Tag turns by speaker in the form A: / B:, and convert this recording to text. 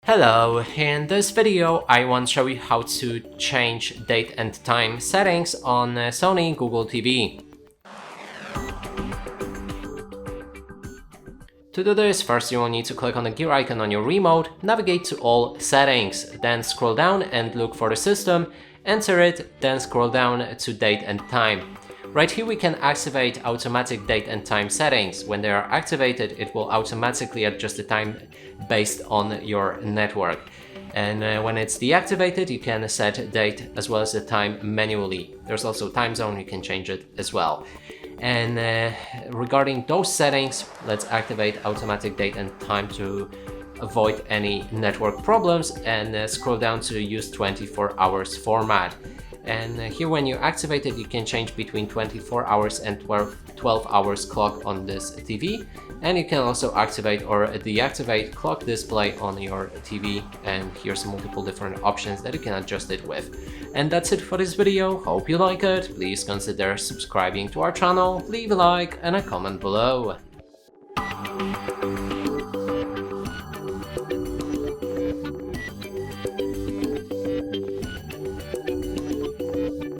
A: Hello, in this video I want to show you how to change date and time settings on Sony Google TV. To do this, first you will need to click on the gear icon on your remote, navigate to all settings, then scroll down and look for the system, enter it, then scroll down to date and time. Right here we can activate automatic date and time settings. When they are activated, it will automatically adjust the time based on your network. And when it's deactivated, you can set date as well as the time manually. There's also time zone, you can change it as well. And regarding those settings, let's activate automatic date and time to avoid any network problems and scroll down to use 24 hours format. And here when you activate it, you can change between 24 hours and 12 hours clock on this TV. And you can also activate or deactivate clock display on your TV. And here's multiple different options that you can adjust it with. And that's it for this video. Hope you like it. Please consider subscribing to our channel, leave a like and a comment below.